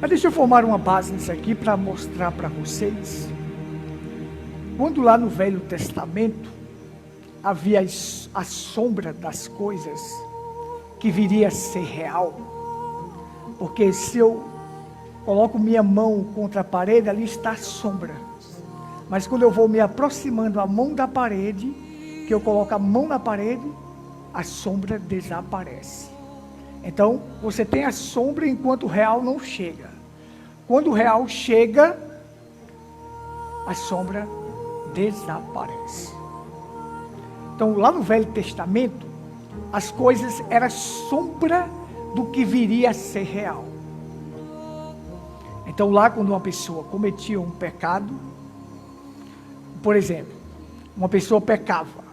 Mas deixa eu formar uma base nisso aqui para mostrar para vocês. Quando lá no Velho Testamento havia a sombra das coisas que viria a ser real. Porque se eu coloco minha mão contra a parede, ali está a sombra. Mas quando eu vou me aproximando a mão da parede, que eu coloco a mão na parede, a sombra desaparece. Então, você tem a sombra enquanto o real não chega. Quando o real chega, a sombra desaparece. Então, lá no Velho Testamento, as coisas eram sombra do que viria a ser real. Então, lá quando uma pessoa cometia um pecado, por exemplo, uma pessoa pecava,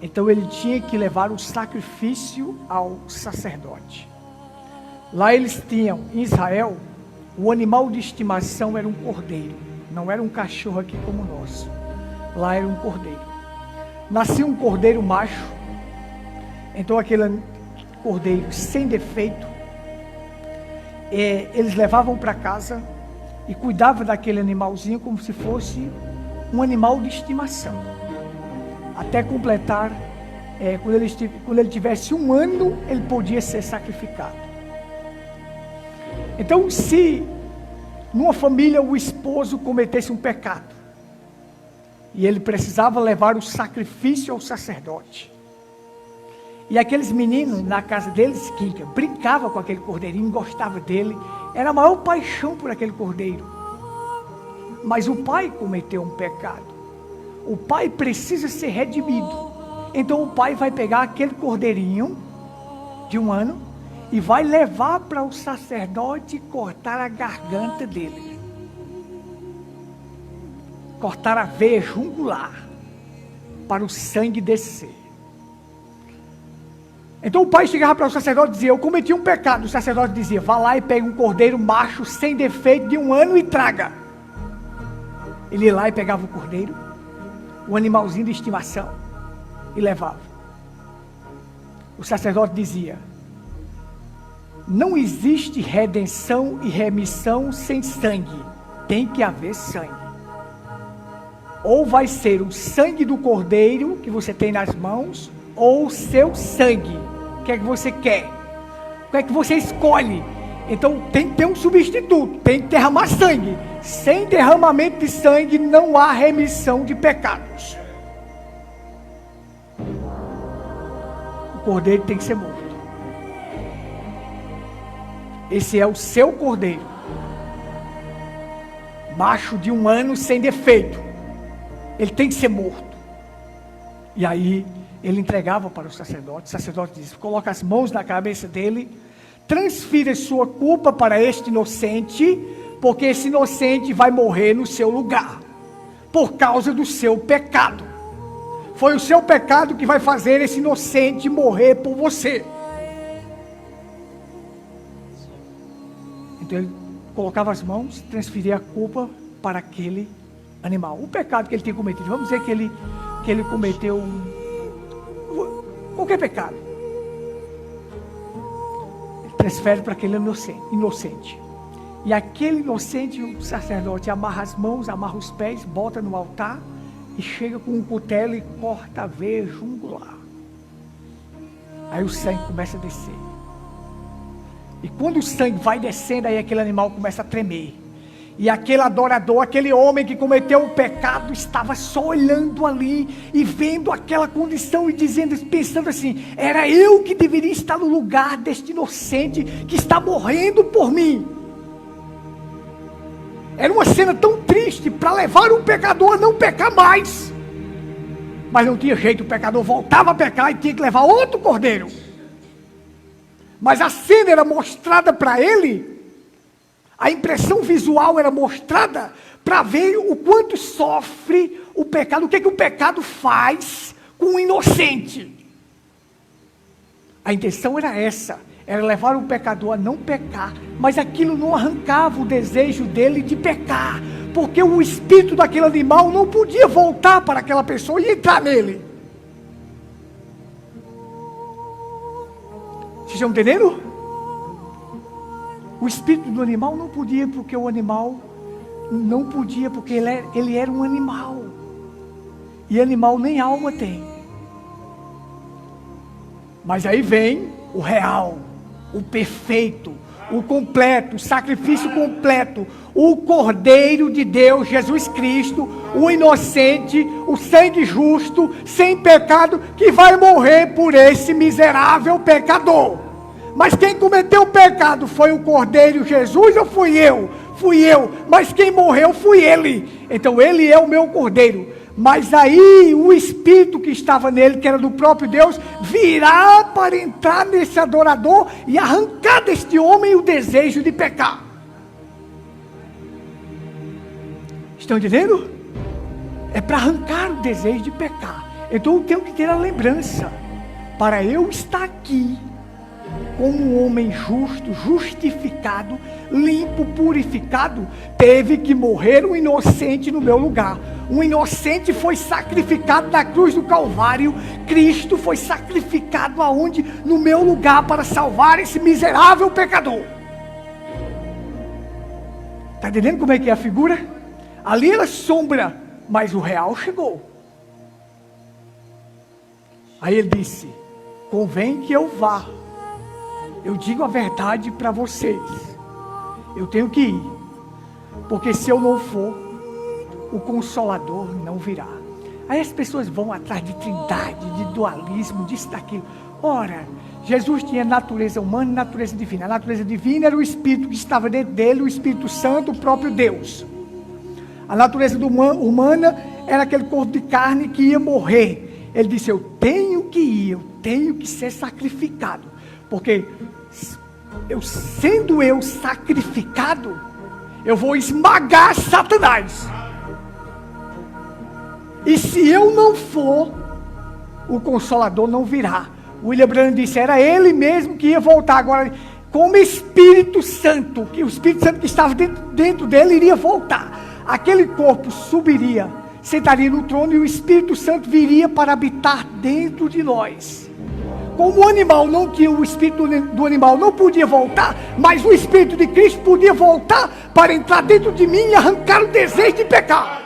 então ele tinha que levar o sacrifício ao sacerdote. Lá eles tinham, em Israel, o animal de estimação era um cordeiro, não era um cachorro aqui como o nosso. Lá era um cordeiro. Nascia um cordeiro macho, então aquele cordeiro sem defeito, eles levavam para casa e cuidavam daquele animalzinho como se fosse um animal de estimação. Até completar, quando ele tivesse 1 ano, ele podia ser sacrificado. Então, se numa família o esposo cometesse um pecado, e ele precisava levar o sacrifício ao sacerdote, e aqueles meninos na casa deles, que brincavam com aquele cordeirinho, gostavam dele, era a maior paixão por aquele cordeiro. Mas o pai cometeu um pecado. O pai precisa ser redimido. Então o pai vai pegar aquele cordeirinho de 1 ano e vai levar para o sacerdote cortar a garganta dele. Cortar a veia jungular para o sangue descer. Então o pai chegava para o sacerdote e dizia: eu cometi um pecado. O sacerdote dizia: vá lá e pegue um cordeiro macho sem defeito de 1 ano e traga. Ele ia lá e pegava o cordeiro, o animalzinho de estimação, e levava. O sacerdote dizia: não existe redenção e remissão sem sangue. Tem que haver sangue. Ou vai ser o sangue do cordeiro que você tem nas mãos, ou o seu sangue. O que é que você quer? O que é que você escolhe? Então tem que ter um substituto, tem que derramar sangue. Sem derramamento de sangue não há remissão de pecados. O cordeiro tem que ser morto. Esse é o seu cordeiro, macho de 1 ano sem defeito. Ele tem que ser morto. E aí ele entregava para o sacerdote disse: coloca as mãos na cabeça dele, transfira sua culpa para este inocente, porque esse inocente vai morrer no seu lugar, por causa do seu pecado. Foi o seu pecado que vai fazer esse inocente morrer por você. Então ele colocava as mãos, transferia a culpa para aquele animal. O pecado que ele tinha cometido, vamos dizer que ele cometeu qualquer pecado. Ele transfere para aquele inocente. E aquele inocente, o sacerdote amarra as mãos, amarra os pés, bota no altar e chega com um cutelo e corta a veia jungular. Aí o sangue começa a descer. E quando o sangue vai descendo, aí aquele animal começa a tremer. E aquele adorador, aquele homem que cometeu o pecado, estava só olhando ali e vendo aquela condição e dizendo, pensando assim: era eu que deveria estar no lugar deste inocente que está morrendo por mim. Era uma cena tão triste para levar um pecador a não pecar mais. Mas não tinha jeito, o pecador voltava a pecar e tinha que levar outro cordeiro. Mas a cena era mostrada para ele, a impressão visual era mostrada para ver o quanto sofre o pecado, o que o pecado faz com o inocente. A intenção era essa, era levar o pecador a não pecar, mas aquilo não arrancava o desejo dele de pecar, porque o espírito daquele animal não podia voltar para aquela pessoa e entrar nele. Vocês estão entendendo? O espírito do animal não podia, porque o animal não podia, porque ele era um animal. E animal nem alma tem. Mas aí vem o real, o perfeito, o completo, o sacrifício completo, o Cordeiro de Deus, Jesus Cristo, o inocente, o sangue justo, sem pecado, que vai morrer por esse miserável pecador. Mas quem cometeu o pecado foi o Cordeiro Jesus ou fui eu? Fui eu, mas quem morreu foi ele. Então ele é o meu Cordeiro. Mas aí o Espírito que estava nele, que era do próprio Deus, virá para entrar nesse adorador e arrancar deste homem o desejo de pecar. Estão entendendo? É para arrancar o desejo de pecar. Então eu tenho que ter a lembrança, para eu estar aqui como um homem justo, justificado, limpo, purificado, teve que morrer um inocente no meu lugar. Um inocente foi sacrificado na cruz do Calvário. Cristo foi sacrificado aonde? No meu lugar, para salvar esse miserável pecador. Está entendendo como é que é a figura? Ali era sombra, mas o real chegou. Aí ele disse: convém que eu vá. Eu digo a verdade para vocês, eu tenho que ir, porque se eu não for, o Consolador não virá. Aí as pessoas vão atrás de trindade, de dualismo, disso, daquilo. Ora, Jesus tinha natureza humana e natureza divina. A natureza divina era o Espírito que estava dentro dele, o Espírito Santo, o próprio Deus. A natureza humana era aquele corpo de carne que ia morrer. Ele disse: eu tenho que ir, eu tenho que ser sacrificado. Porque sendo eu sacrificado, eu vou esmagar Satanás. E se eu não for, o Consolador não virá. William Branham disse: era ele mesmo que ia voltar agora, como Espírito Santo, que o Espírito Santo que estava dentro dele iria voltar. Aquele corpo subiria, sentaria no trono, e o Espírito Santo viria para habitar dentro de nós. Como o animal não tinha, o espírito do animal não podia voltar, mas o Espírito de Cristo podia voltar para entrar dentro de mim e arrancar o desejo de pecar.